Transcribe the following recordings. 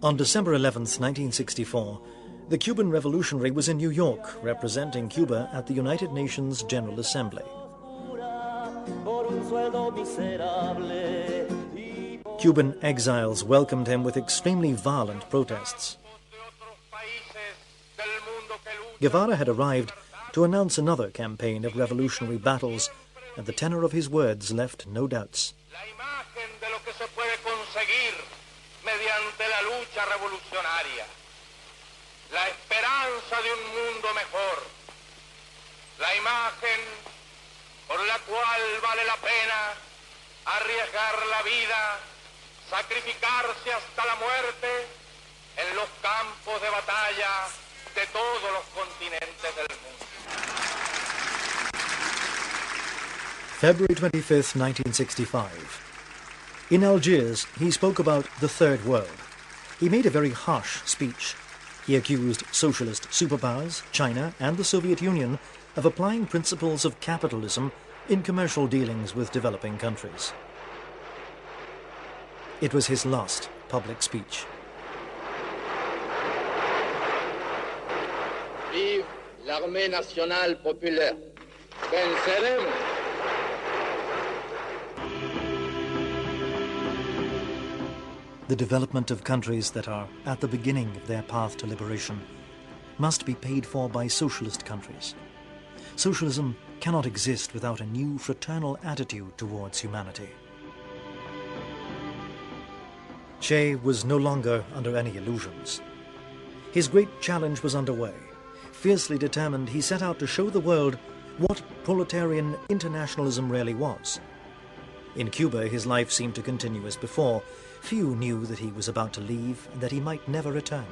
On December 11th, 1964, the Cuban revolutionary was in New York, representing Cuba at the United Nations General Assembly. Cuban exiles welcomed him with extremely violent protests. Guevara had arrived to announce another campaign of revolutionary battles, and the tenor of his words left no doubts. La esperanza de un mundo mejor, la imagen por la cual vale la pena arriesgar la vida, sacrificarse hasta la muerte en los campos de batalla de todos los continentes del mundo. February 25th, 1965. In Algiers, he spoke about the Third World. He made a very harsh speech. He accused socialist superpowers, China and the Soviet Union, of applying principles of capitalism in commercial dealings with developing countries. It was his last public speech. Vive l'armée nationale populaire. Venceremos. The development of countries that are at the beginning of their path to liberation must be paid for by socialist countries. Socialism cannot exist without a new fraternal attitude towards humanity. Che was no longer under any illusions. His great challenge was underway. Fiercely determined, he set out to show the world what proletarian internationalism really was. In Cuba, his life seemed to continue as before. Few knew that he was about to leave and that he might never return.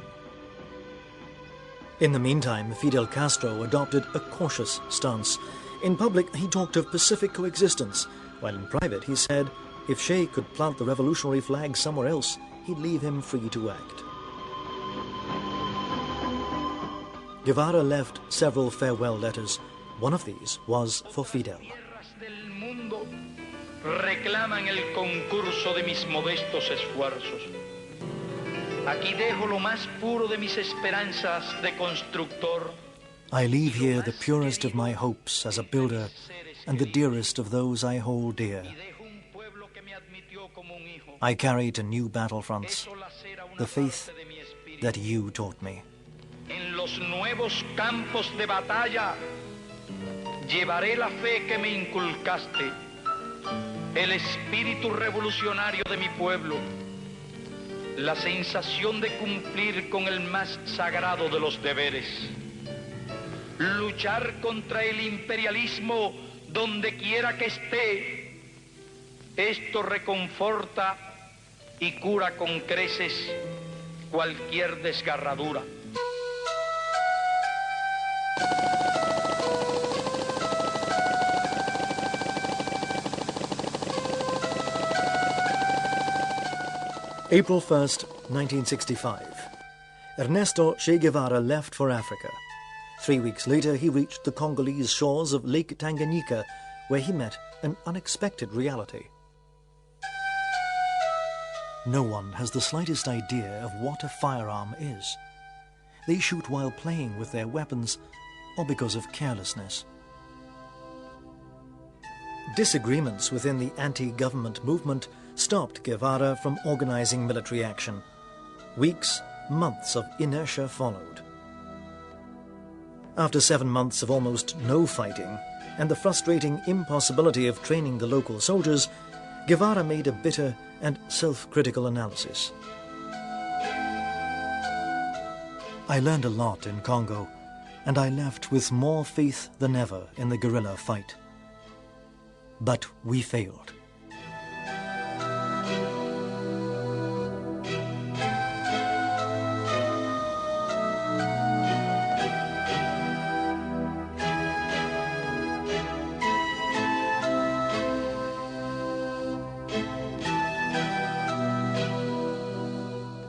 In the meantime, Fidel Castro adopted a cautious stance. In public, he talked of pacific coexistence, while in private he said if Che could plant the revolutionary flag somewhere else, he'd leave him free to act. Guevara left several farewell letters. One of these was for Fidel. Reclaman el concurso de mis modestos esfuerzos. Aquí dejo lo más puro de mis esperanzas de constructor. I leave here the purest of my hopes as a builder and the dearest of those I hold dear. I carry to new battlefronts the faith that you taught me. En los nuevos campos de batalla llevaré la fe que me inculcaste. El espíritu revolucionario de mi pueblo, la sensación de cumplir con el más sagrado de los deberes, luchar contra el imperialismo donde quiera que esté. Esto reconforta y cura con creces cualquier desgarradura. April 1st, 1965. Ernesto Che Guevara left for Africa. 3 weeks later, he reached the Congolese shores of Lake Tanganyika, where he met an unexpected reality. No one has the slightest idea of what a firearm is. They shoot while playing with their weapons or because of carelessness. Disagreements within the anti-government movement stopped Guevara from organizing military action. Weeks, months of inertia followed. After 7 months of almost no fighting and the frustrating impossibility of training the local soldiers, Guevara made a bitter and self-critical analysis. I learned a lot in Congo, and I left with more faith than ever in the guerrilla fight. But we failed.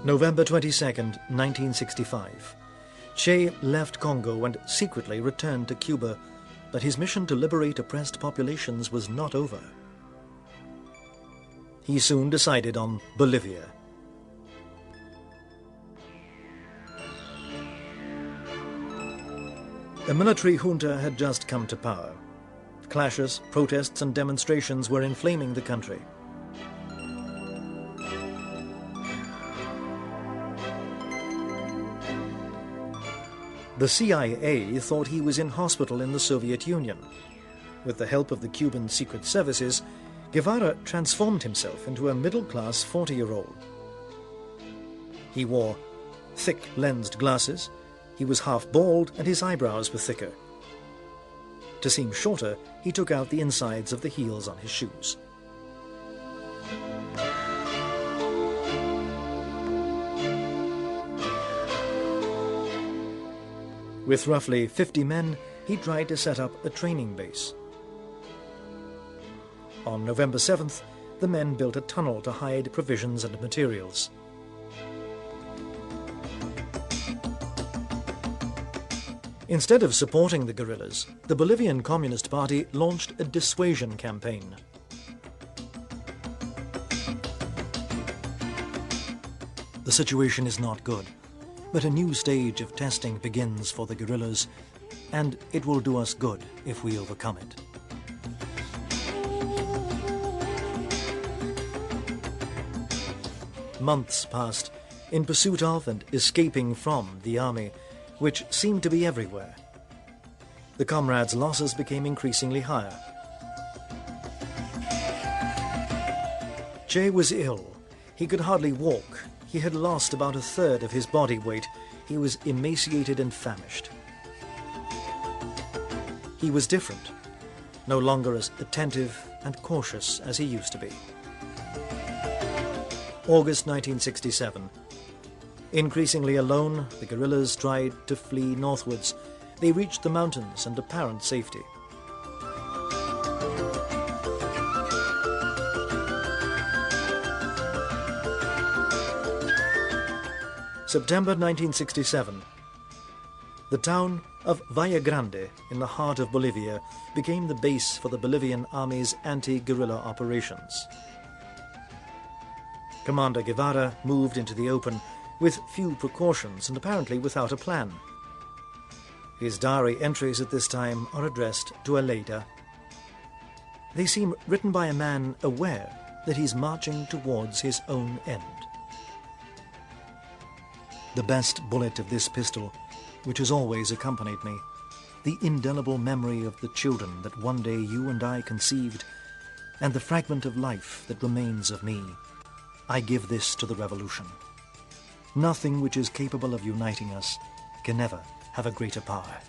November 22nd, 1965. Che left Congo and secretly returned to Cuba, but his mission to liberate oppressed populations was not over. He soon decided on Bolivia. A military junta had just come to power. Clashes, protests and demonstrations were inflaming the country. The CIA thought he was in hospital in the Soviet Union. With the help of the Cuban secret services, Guevara transformed himself into a middle-class 40-year-old. He wore thick lensed glasses, he was half bald and his eyebrows were thicker. To seem shorter, he took out the insides of the heels on his shoes. With roughly 50 men, he tried to set up a training base. On November 7th, the men built a tunnel to hide provisions and materials. Instead of supporting the guerrillas, the Bolivian Communist Party launched a dissuasion campaign. The situation is not good, but a new stage of testing begins for the guerrillas, and it will do us good if we overcome it. Months passed in pursuit of and escaping from the army, which seemed to be everywhere. The comrades' losses became increasingly higher. Che was ill. He could hardly walk. He had lost about a third of his body weight. He was emaciated and famished. He was different, no longer as attentive and cautious as he used to be. August 1967. Increasingly alone, the guerrillas tried to flee northwards. They reached the mountains and apparent safety. September 1967. The town of Valle Grande, in the heart of Bolivia, became the base for the Bolivian Army's anti-guerrilla operations. Commander Guevara moved into the open with few precautions and apparently without a plan. His diary entries at this time are addressed to Aleida. They seem written by a man aware that he's marching towards his own end. The best bullet of this pistol, which has always accompanied me, the indelible memory of the children that one day you and I conceived, and the fragment of life that remains of me, I give this to the revolution. Nothing which is capable of uniting us can ever have a greater power.